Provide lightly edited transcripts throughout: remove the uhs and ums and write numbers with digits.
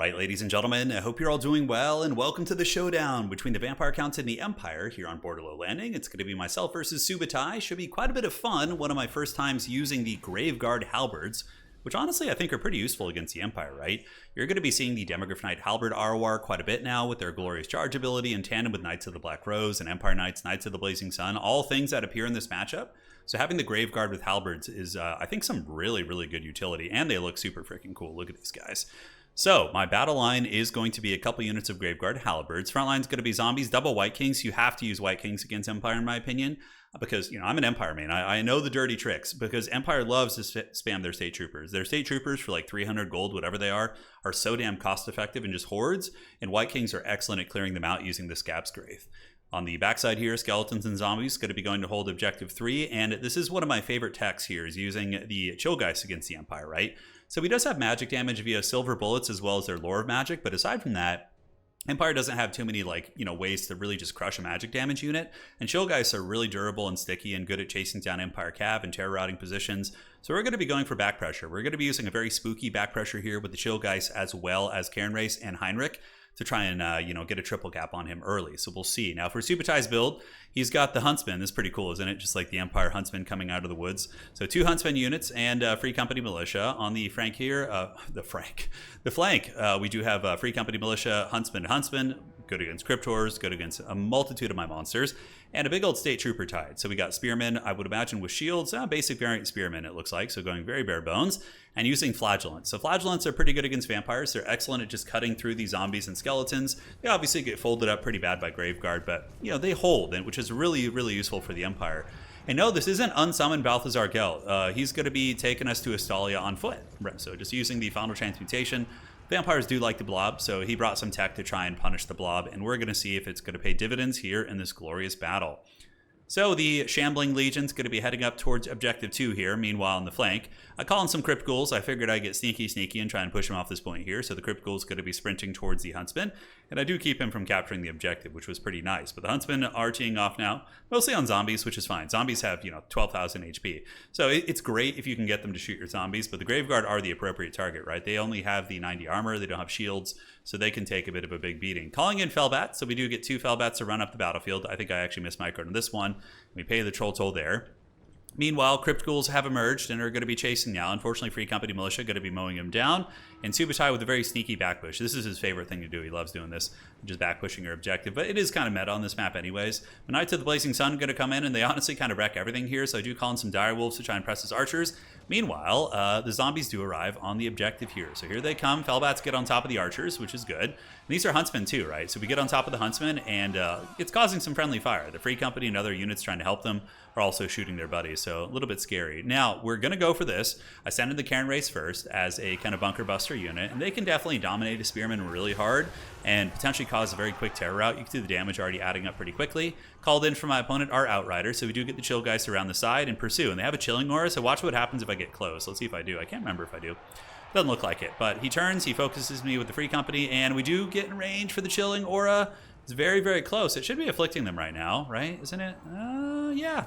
Alright, ladies and gentlemen, I hope you're all doing well, and welcome to the showdown between the Vampire Count and the Empire here on Borderlow Landing. It's going to be myself versus Subutai. Should be quite a bit of fun. One of my first times using the Graveguard Halberds, which honestly I think are pretty useful against the Empire, right? You're going to be seeing the Demograph Knight Halberd ROR quite a bit now with their glorious charge ability in tandem with Knights of the Black Rose and Empire Knights, Knights of the Blazing Sun, all things that appear in this matchup. So having the Graveguard with Halberds is, I think, some really, really good utility, and they look super freaking cool. Look at these guys. So my battle line is going to be a couple units of Graveguard Halberds. Front line is going to be zombies, double White Kings. You have to use White Kings against Empire, in my opinion, because, you know, I'm an Empire main. I know the dirty tricks, because Empire loves to spam their State Troopers. Their State Troopers for like 300 gold, whatever they are so damn cost effective and just hordes, and White Kings are excellent at clearing them out using the Scab's Graith. On the backside here, Skeletons and Zombies going to be going to hold Objective 3, and this is one of my favorite techs here, is using the Chillgeist against the Empire, right? So he does have magic damage via silver bullets as well as their lore of magic, but aside from that, Empire doesn't have too many, like, you know, ways to really just crush a magic damage unit, and Chillgeists are really durable and sticky and good at chasing down Empire Cav and terror routing positions. So we're going to be going for back pressure. We're going to be using a very spooky back pressure here with the Chillgeists as well as Karen Race and Heinrich to try and, you know, get a triple cap on him early. So we'll see. Now, for Subutai's build, he's got the Huntsman. This is pretty cool, isn't it? Just like the Empire Huntsman coming out of the woods. So 2 Huntsman units and Free Company Militia. On the flank here, the flank, we do have Free Company Militia, Huntsman, good against Cryptors, good against a multitude of my monsters, and a big old State Trooper tied. So we got Spearmen, I would imagine, with shields, basic variant Spearmen, it looks like, so going very bare bones, and using Flagellants. So Flagellants are pretty good against vampires. They're excellent at just cutting through these zombies and skeletons. They obviously get folded up pretty bad by Graveguard, but, you know, they hold, which is really, really useful for the Empire. And no, this isn't unsummoned Balthazar Gelt. He's going to be taking us to Estalia on foot. So just using the Final Transmutation. Vampires do like the blob, so he brought some tech to try and punish the blob, and we're going to see if it's going to pay dividends here in this glorious battle. So the Shambling Legion's going to be heading up towards Objective 2 here. Meanwhile, on the flank, I call in some Crypt Ghouls. I figured I'd get sneaky and try and push him off this point here. So the Crypt Ghouls going to be sprinting towards the Huntsman, and I do keep him from capturing the objective, which was pretty nice. But the Huntsmen are teeing off now, mostly on zombies, which is fine. Zombies have, you know, 12,000 HP. So it's great if you can get them to shoot your zombies, but the Graveguard are the appropriate target, right? They only have the 90 armor. They don't have shields, so they can take a bit of a big beating. Calling in Fellbats, so we do get 2 Fellbats to run up the battlefield. I think I actually missed micro on this one. We pay the Troll Toll there. Meanwhile, Crypt Ghouls have emerged and are going to be chasing now. Unfortunately, Free Company Militia going to be mowing him down. And Subutai with a very sneaky back push. This is his favorite thing to do. He loves doing this, just back pushing your objective. But it is kind of meta on this map anyways. The Knights of the Blazing Sun going to come in, and they honestly kind of wreck everything here. So I do call in some Direwolves to try and press his archers. Meanwhile, the zombies do arrive on the objective here. So here they come. Fellbats get on top of the archers, which is good. And these are Huntsmen too, right? So we get on top of the Huntsmen, and it's causing some friendly fire. The Free Company and other units trying to help them are also shooting their buddies, so a little bit scary. Now, we're going to go for this. I sent in the Karen Race first as a kind of bunker buster unit, and they can definitely dominate a Spearman really hard and potentially cause a very quick terror route. You can see the damage already adding up pretty quickly. Called in from my opponent are Outriders, so we do get the Chillgeists around the side and pursue, and they have a Chilling Aura, so watch what happens if I get close. Let's see if I do. I can't remember if I do. Doesn't look like it, but he turns, he focuses me with the Free Company, and we do get in range for the Chilling Aura. It's very, very close. It should be afflicting them right now, right? Isn't it? Yeah.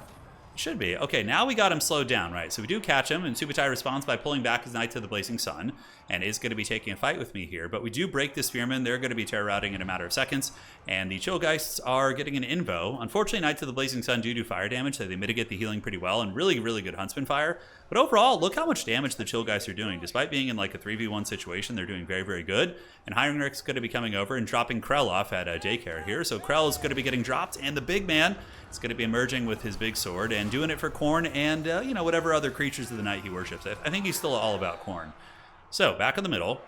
Should be. Okay, now we got him slowed down, right? So we do catch him, and Subutai responds by pulling back his Knights of the Blazing Sun, and is going to be taking a fight with me here. But we do break the Spearmen. They're going to be terror routing in a matter of seconds, and the Chillgeists are getting an invo. Unfortunately, Knights of the Blazing Sun do fire damage, so they mitigate the healing pretty well, and really, really good Huntsman fire. But overall, look how much damage the Chillgeists are doing. Despite being in like a 3v1 situation, they're doing very, very good. And Heinrich's going to be coming over and dropping Krell off at daycare here. So Krell is going to be getting dropped, and the big man is going to be emerging with his big sword and doing it for Khorne and, you know, whatever other creatures of the night he worships. I think he's still all about Khorne. So, back in the middle.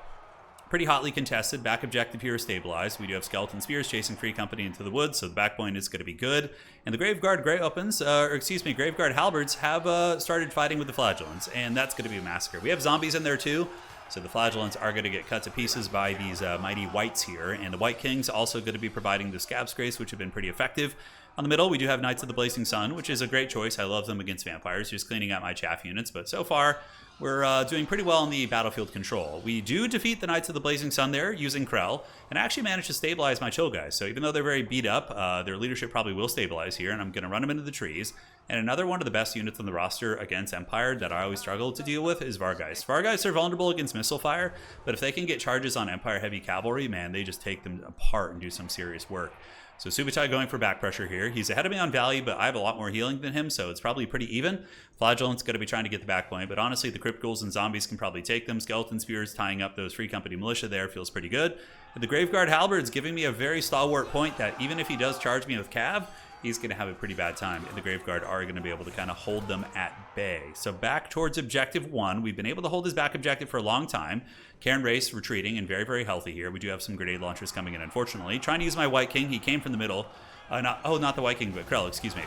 Pretty hotly contested. Back objective here is stabilized. We do have Skeleton Spears chasing Free Company into the woods, so the back point is going to be good. And the Graveguard Graveguard Halberds have started fighting with the Flagellants, and that's going to be a massacre. We have zombies in there too, so the Flagellants are going to get cut to pieces by these mighty Whites here, and the White Kings also going to be providing the Scab's Grace, which have been pretty effective. On the middle, we do have Knights of the Blazing Sun, which is a great choice. I love them against vampires, just cleaning out my chaff units, but so far, we're doing pretty well in the battlefield control. We do defeat the Knights of the Blazing Sun there using Krell, and actually manage to stabilize my Chillgeists. So even though they're very beat up, their leadership probably will stabilize here, and I'm going to run them into the trees. And another one of the best units on the roster against Empire that I always struggle to deal with is Vargeist. Vargeist are vulnerable against missile fire, but if they can get charges on Empire heavy cavalry, man, they just take them apart and do some serious work. So Subutai going for back pressure here. He's ahead of me on value, but I have a lot more healing than him, so it's probably pretty even. Flagellant's going to be trying to get the back point, but honestly, the Crypt Ghouls and Zombies can probably take them. Skeleton Spears tying up those Free Company Militia there feels pretty good. And the Graveguard Halberd's giving me a very stalwart point that even if he does charge me with Cav, he's going to have a pretty bad time, and the Graveguard are going to be able to kind of hold them at bay. So back towards Objective 1. We've been able to hold his back objective for a long time. Karen Race retreating and very, very healthy here. We do have some grenade launchers coming in, unfortunately. Trying to use my White King. He came from the middle. Not the White King, but Krell, excuse me.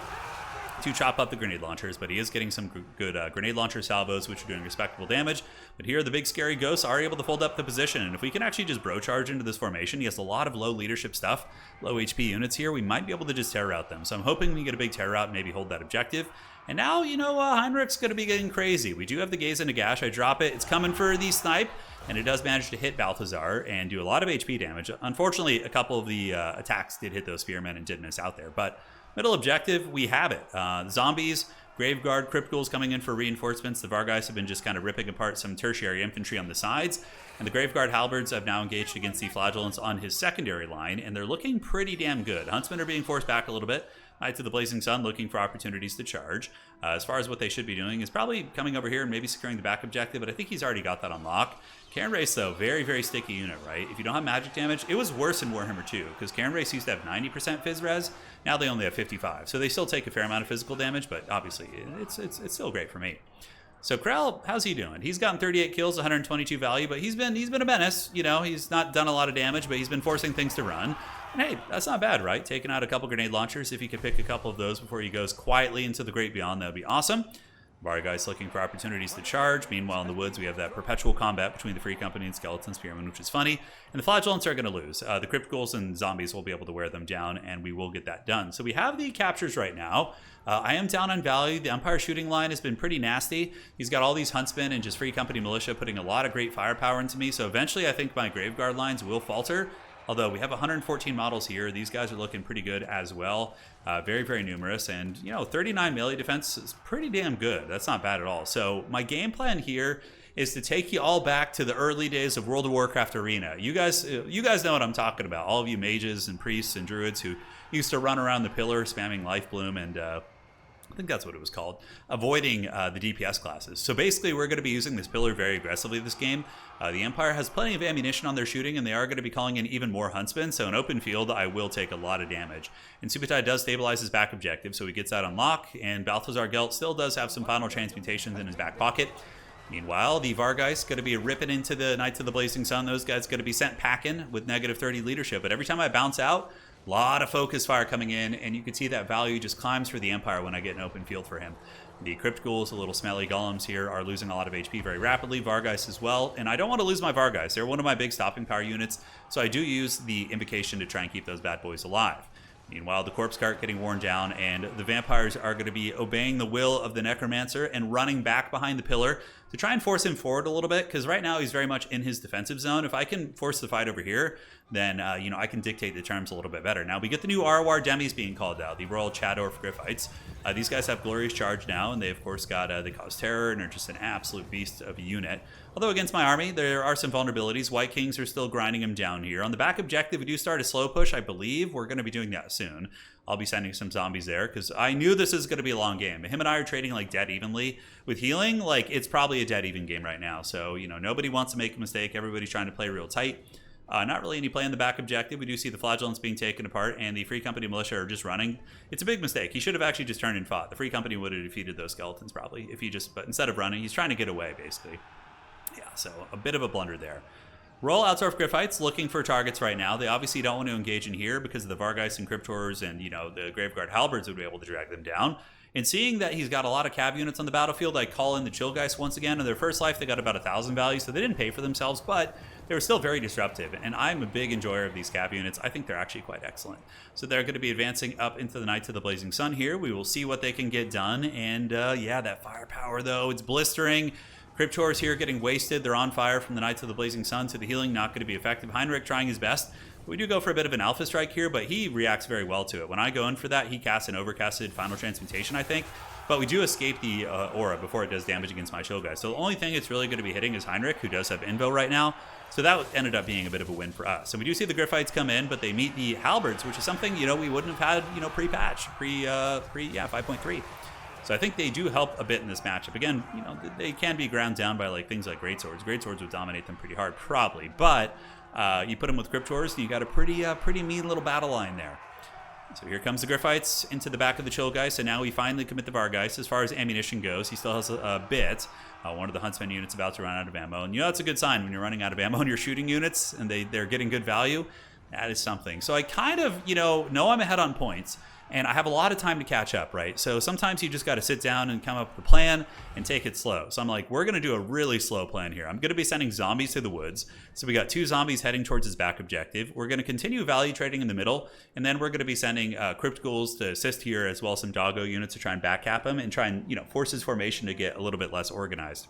To chop up the grenade launchers, but he is getting some good grenade launcher salvos, which are doing respectable damage. But here, the big scary ghosts are able to hold up the position, and if we can actually just bro charge into this formation, he has a lot of low leadership stuff, low HP units here, we might be able to just terror out them. So I'm hoping we get a big terror out and maybe hold that objective. And now, Heinrich's going to be getting crazy. We do have the Gaze into Gash. I drop it. It's coming for the snipe, and it does manage to hit Balthazar and do a lot of HP damage. Unfortunately, a couple of the attacks did hit those Spearmen and did miss out there, but middle objective, we have it. Zombies, Graveguard, Crypt Ghouls coming in for reinforcements. The Vargeist have been just kind of ripping apart some tertiary infantry on the sides. And the Graveguard Halberds have now engaged against the Flagellants on his secondary line, and they're looking pretty damn good. Huntsmen are being forced back a little bit. Knights of the Blazing Sun looking for opportunities to charge. As far as what they should be doing is probably coming over here and maybe securing the back objective, but I think he's already got that on lock. Karen Race, though, very, very sticky unit, right? If you don't have magic damage, it was worse in Warhammer 2, because Karen Race used to have 90% phys res. Now they only have 55, so they still take a fair amount of physical damage, but obviously it's still great for me. So Krell, how's he doing? He's gotten 38 kills, 122 value, but he's been a menace. He's not done a lot of damage, but he's been forcing things to run. And hey, that's not bad, right? Taking out a couple grenade launchers. If he could pick a couple of those before he goes quietly into the Great Beyond, that would be awesome. Vargeist looking for opportunities to charge. Meanwhile, in the woods, we have that perpetual combat between the Free Company and Skeleton Spearmen, which is funny. And the Flagellants are going to lose. The Crypt Ghouls and Zombies will be able to wear them down, and we will get that done. So we have the captures right now. I am down on value. The Empire shooting line has been pretty nasty. He's got all these Huntsmen and just Free Company Militia putting a lot of great firepower into me. So eventually, I think my Graveguard lines will falter. Although we have 114 models here, these guys are looking pretty good as well. Very, very numerous. And, 39 melee defense is pretty damn good. That's not bad at all. So my game plan here is to take you all back to the early days of World of Warcraft Arena. You guys know what I'm talking about. All of you mages and priests and druids who used to run around the pillar spamming Life Bloom and... I think that's what it was called, avoiding the DPS classes. So basically, we're going to be using this pillar very aggressively this game. The Empire has plenty of ammunition on their shooting, and they are going to be calling in even more Huntsmen, so in open field, I will take a lot of damage. And Subutai does stabilize his back objective, so he gets that on lock, and Balthazar Gelt still does have some final transmutations in his back pocket. Meanwhile, the Vargeist going to be ripping into the Knights of the Blazing Sun. Those guys going to be sent packing with negative 30 leadership, but every time I bounce out, a lot of focus fire coming in, and you can see that value just climbs for the Empire when I get an open field for him. The Crypt Ghouls, the little smelly golems here, are losing a lot of HP very rapidly. Vargeist as well, and I don't want to lose my Vargeist. They're one of my big stopping power units, so I do use the Invocation to try and keep those bad boys alive. Meanwhile, the Corpse Cart getting worn down, and the Vampires are going to be obeying the will of the Necromancer and running back behind the pillar to try and force him forward a little bit, because right now he's very much in his defensive zone. If I can force the fight over here, then I can dictate the terms a little bit better. Now, we get the new Arwar Demis being called out, the Royal Chadorf Griffites. These guys have Glorious Charge now, and they, of course, they cause terror and are just an absolute beast of a unit. Although against my army, there are some vulnerabilities. White Kings are still grinding him down here. On the back objective, we do start a slow push, I believe. We're going to be doing that soon. I'll be sending some zombies there, because I knew this is going to be a long game. Him and I are trading like dead evenly. With healing, it's probably a dead even game right now. So, nobody wants to make a mistake. Everybody's trying to play real tight. Not really any play on the back objective. We do see the Flagellants being taken apart, and the Free Company Militia are just running. It's a big mistake. He should have actually just turned and fought. The Free Company would have defeated those skeletons probably, but instead of running, he's trying to get away, basically. Yeah, so a bit of a blunder there. Royal Outdorf Griffites looking for targets right now. They obviously don't want to engage in here because of the Vargeist and Cryptors and, the Graveguard Halberds would be able to drag them down. And seeing that he's got a lot of cav units on the battlefield, I call in the Chillgeist once again. In their first life, they got about 1,000 value, so they didn't pay for themselves, but they were still very disruptive. And I'm a big enjoyer of these cav units. I think they're actually quite excellent. So they're going to be advancing up into the Knights of the Blazing Sun here. We will see what they can get done. And yeah, that firepower, though, it's blistering. Cryptors here getting wasted. They're on fire from the Knights of the Blazing Sun, so the healing not going to be effective. Heinrich trying his best, We do go for a bit of an Alpha Strike here, but he reacts very well to it. When I go in for that, he casts an Overcasted Final Transmutation, I think. But we do escape the aura before it does damage against my Chill Guy. So the only thing it's really going to be hitting is Heinrich, who does have Invo right now. So that ended up being a bit of a win for us. So we do see the Griffites come in, but they meet the Halberds, which is something, you know, we wouldn't have had, you know, pre-patch, 5.3. So I think they do help a bit in this matchup. Again, you know, they can be ground down by like things like Greatswords. Greatswords would dominate them pretty hard, probably. But you put them with Cryptors, and you got a pretty mean little battle line there. So here comes the Griffites into the back of the Chill Guy. So now we finally commit the Vargeist. As far as ammunition goes, he still has a bit. One of the Huntsman units about to run out of ammo. And you know that's a good sign when you're running out of ammo and you're shooting units and they're getting good value. That is something. So I kind of, you know I'm ahead on points. And I have a lot of time to catch up, right? So sometimes you just got to sit down and come up with a plan and take it slow. So I'm like, we're going to do a really slow plan here. I'm going to be sending zombies to the woods. So we got 2 zombies heading towards his back objective. We're going to continue value trading in the middle. And then we're going to be sending Crypt Ghouls to assist here, as well as some Doggo units to try and backcap him and try and, force his formation to get a little bit less organized.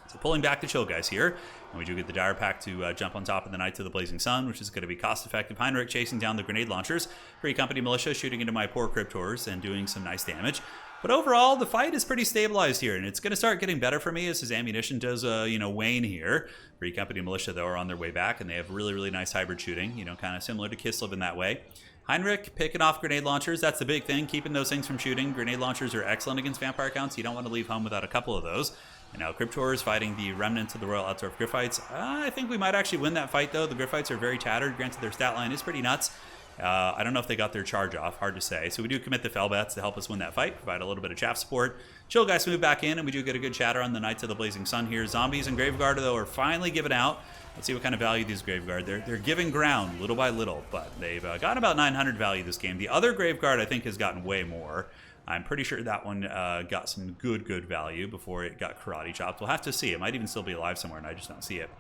So pulling back the Chill Guys here, and we do get the Dire Pack to jump on top of the Knights of the Blazing Sun, which is going to be cost-effective. Heinrich chasing down the grenade launchers. Free Company Militia shooting into my poor Cryptors and doing some nice damage. But overall, the fight is pretty stabilized here, and it's going to start getting better for me as his ammunition does, wane here. Free Company Militia, though, are on their way back, and they have really, really nice hybrid shooting, kind of similar to Kislev in that way. Heinrich picking off grenade launchers. That's the big thing, keeping those things from shooting. Grenade launchers are excellent against vampire counts. You don't want to leave home without a couple of those. And now Cryptor is fighting the remnants of the Royal Outdorf Griffites. I think we might actually win that fight, though. The Griffites are very tattered. Granted, their stat line is pretty nuts. I don't know if they got their charge off. Hard to say. So we do commit the Fellbats to help us win that fight, provide a little bit of chaff support. Chill Guys move back in, and we do get a good chatter on the Knights of the Blazing Sun here. Zombies and Graveguard, though, are finally given out. Let's see what kind of value these Graveguard. They're giving ground little by little, but they've gotten about 900 value this game. The other Graveguard, I think, has gotten way more. I'm pretty sure that one got some good value before it got karate chopped. We'll have to see. It might even still be alive somewhere, and I just don't see it.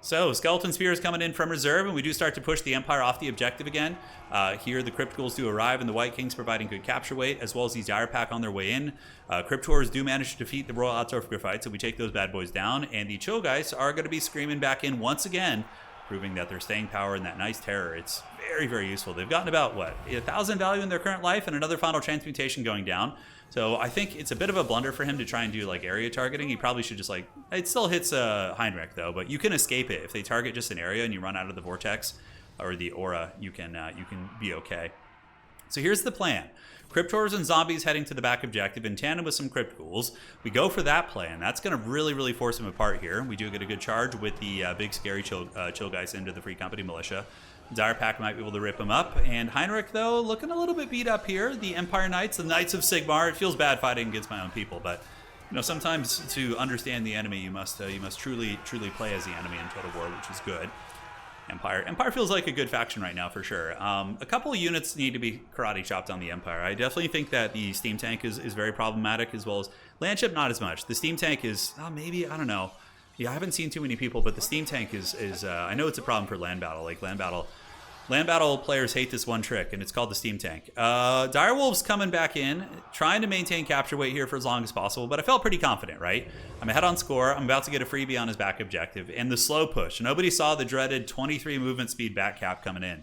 So, Skeleton Spear is coming in from reserve, and we do start to push the Empire off the objective again. Here, the Crypt Ghouls do arrive, and the White Kings providing good capture weight, as well as these Dire Pack on their way in. Cryptors do manage to defeat the Royal Outdorf Griffites, so we take those bad boys down, and the Chill Guys are going to be screaming back in once again, proving that their staying power and that nice terror, it's very useful. They've gotten about, 1,000 value in their current life, and another Final Transmutation going down. So I think it's a bit of a blunder for him to try and do area targeting. He probably should just it still hits Heinrich though, but you can escape it. If they target just an area and you run out of the vortex or the aura, you can be okay. So here's the plan. Cryptors and zombies heading to the back objective in tandem with some Crypt Ghouls. We go for that plan. That's going to really force him apart here. We do get a good charge with the big scary chill Guys into the Free Company Militia. Dire Pack might be able to rip him up. And Heinrich, though, looking a little bit beat up here. The Empire Knights, the Knights of Sigmar. It feels bad fighting against my own people, but sometimes to understand the enemy, you must truly play as the enemy in Total War, which is good. Empire feels like a good faction right now for sure. A couple of units need to be karate chopped on the Empire. I definitely think that the Steam Tank is very problematic, as well as Landship, not as much. The Steam Tank is maybe, I don't know. Yeah, I haven't seen too many people, but the Steam Tank is I know it's a problem for Land Battle. Land Battle players hate this one trick, and it's called the Steam Tank. Direwolves coming back in, trying to maintain capture weight here for as long as possible, but I felt pretty confident, right? I'm ahead on score. I'm about to get a freebie on his back objective, and the slow push. Nobody saw the dreaded 23 movement speed back cap coming in.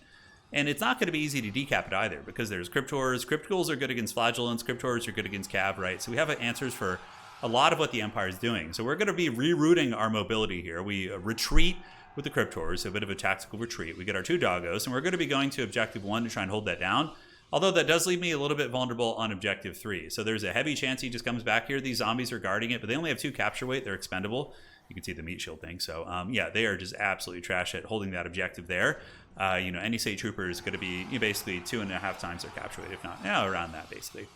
And it's not going to be easy to decap it either, because there's Cryptors. Crypt Ghouls are good against Flagellants. Cryptors are good against Cav, right? So we have answers for a lot of what the Empire is doing. So we're going to be rerouting our mobility here. We retreat with the Cryptors, so a bit of a tactical retreat. We get our 2 Doggos, and we're going to be going to Objective 1 to try and hold that down. Although that does leave me a little bit vulnerable on Objective 3. So there's a heavy chance he just comes back here. These zombies are guarding it, but they only have 2 capture weight. They're expendable. You can see the meat shield thing. So yeah, they are just absolutely trash at holding that objective there. Any state trooper is going to be basically 2.5 times their capture weight, if not around that basically.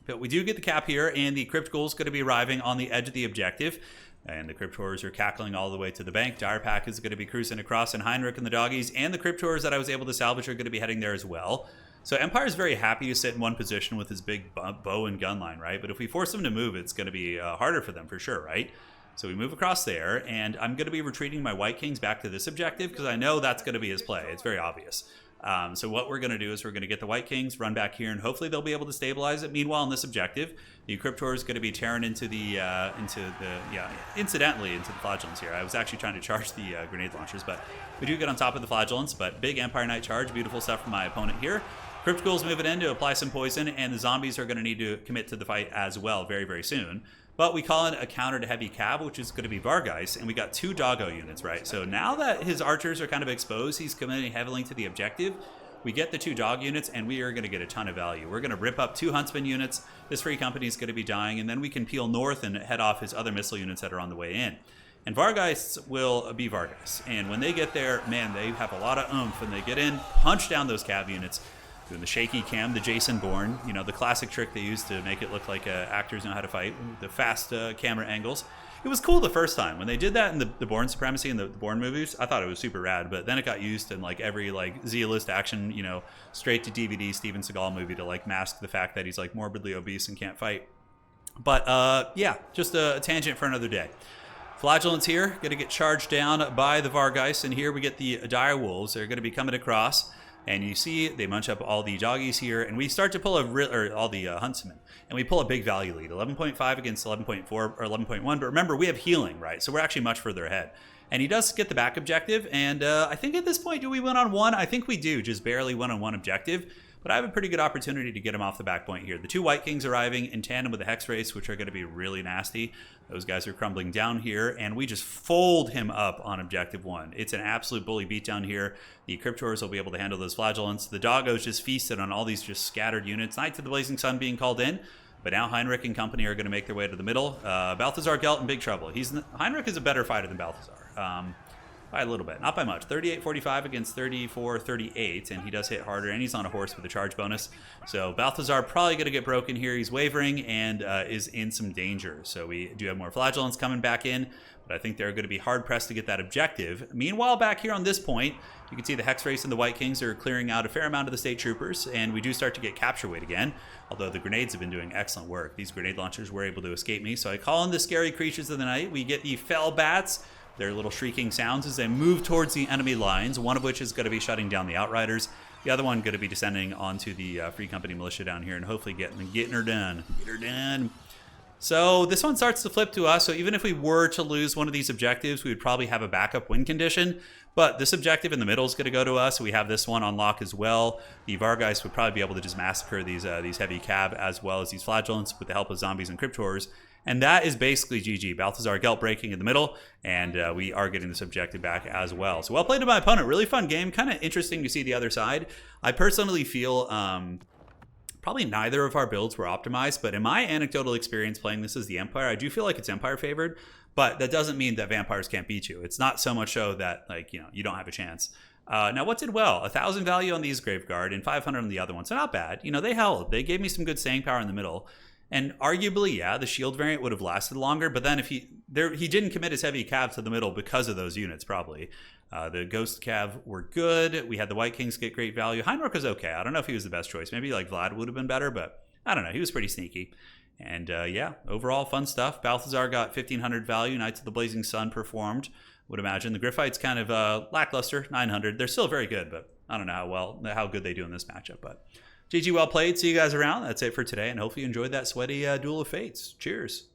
But we do get the cap here, and the Crypt Ghoul is going to be arriving on the edge of the objective. And the Cryptors are cackling all the way to the bank. Dire Pack is going to be cruising across, and Heinrich and the doggies and the Cryptors that I was able to salvage are going to be heading there as well. So Empire's very happy to sit in one position with his big bow and gun line, right? But if we force them to move, it's going to be harder for them for sure, right? So we move across there, and I'm going to be retreating my White Kings back to this objective because I know that's going to be his play. It's very obvious. So what we're going to do is we're going to get the White Kings, run back here, and hopefully they'll be able to stabilize it. Meanwhile, in this objective, the Cryptor is going to be tearing into the incidentally into the Flagellants here. I was actually trying to charge the grenade launchers, but we do get on top of the Flagellants. But big Empire Knight charge, beautiful stuff from my opponent here. Crypt Ghouls moving in to apply some poison, and the zombies are going to need to commit to the fight as well very, very soon. But we call it a counter to heavy cav, which is going to be Vargeist, and we got 2 doggo units, right? So now that his archers are kind of exposed, he's committing heavily to the objective. We get the 2 dog units, and we are going to get a ton of value. We're going to rip up 2 huntsman units. This free company is going to be dying, and then we can peel north and head off his other missile units that are on the way in. And Vargeists will be Vargeists, and when they get there, man, they have a lot of oomph, and they get in, punch down those cav units, doing the shaky cam, the Jason Bourne, you know, the classic trick they use to make it look like actors know how to fight, the fast camera angles. It was cool the first time. When they did that in the Bourne Supremacy and the Bourne movies, I thought it was super rad, but then it got used in like every like Z-list action, you know, straight to DVD Steven Seagal movie to like mask the fact that he's like morbidly obese and can't fight. But yeah, just a tangent for another day. Flagellants here, going to get charged down by the Vargeist, and here we get the dire wolves. They're going to be coming across. And you see they munch up all the doggies here, and we start to pull all the huntsmen, and we pull a big value lead, 11.5 against 11.4 or 11.1. But remember, we have healing, right? So we're actually much further ahead. And he does get the back objective, and I think at this point, do we win on 1? I think we do, just barely win on 1 objective. But I have a pretty good opportunity to get him off the back point here. The 2 White Kings arriving in tandem with the Hex Race, which are going to be really nasty. Those guys are crumbling down here, and we just fold him up on objective 1. It's an absolute bully beatdown here. The Cryptors will be able to handle those Flagellants. The Doggos just feasted on all these just scattered units. Knights of the Blazing Sun being called in, but now Heinrich and company are going to make their way to the middle. Balthazar Gelt in big trouble. Heinrich is a better fighter than Balthazar. By a little bit, not by much. 38.45 against 34.38, and he does hit harder, and he's on a horse with a charge bonus. So Balthazar probably going to get broken here. He's wavering and is in some danger. So we do have more Flagellants coming back in, but I think they're going to be hard-pressed to get that objective. Meanwhile, back here on this point, you can see the Hex Race and the White Kings are clearing out a fair amount of the State Troopers, and we do start to get capture weight again, although the grenades have been doing excellent work. These grenade launchers were able to escape me, so I call in the Scary Creatures of the Night. We get the Fell Bats. Their little shrieking sounds as they move towards the enemy lines, one of which is going to be shutting down the Outriders. The other one going to be descending onto the Free Company militia down here and hopefully getting her done. Get her done. So this one starts to flip to us. So even if we were to lose one of these objectives, we would probably have a backup win condition. But this objective in the middle is going to go to us. We have this one on lock as well. The Vargeist would probably be able to just massacre these heavy cab as well as these Flagellants with the help of zombies and Cryptors. And that is basically GG. Balthazar Gelt breaking in the middle, and we are getting this objective back as well. So well played to my opponent. Really fun game. Kind of interesting to see the other side. I personally feel probably neither of our builds were optimized, but in my anecdotal experience playing this as the Empire, I do feel like it's Empire favored, but that doesn't mean that vampires can't beat you. It's not so much so that, like, you know, you don't have a chance. Now, what did well? 1,000 value on these Graveguard and 500 on the other one. So not bad. You know, they held. They gave me some good staying power in the middle. And arguably, yeah, the shield variant would have lasted longer, but then if he didn't commit his heavy cav to the middle because of those units, probably. The Ghost Cav were good. We had the White Kings get great value. Heinrich was okay. I don't know if he was the best choice. Maybe like Vlad would have been better, but I don't know. He was pretty sneaky. And yeah, overall fun stuff. Balthazar got 1,500 value. Knights of the Blazing Sun performed, would imagine. The Griffites kind of lackluster, 900. They're still very good, but I don't know how good they do in this matchup, but GG, well played. See you guys around. That's it for today, and hopefully you enjoyed that sweaty Duel of Fates. Cheers.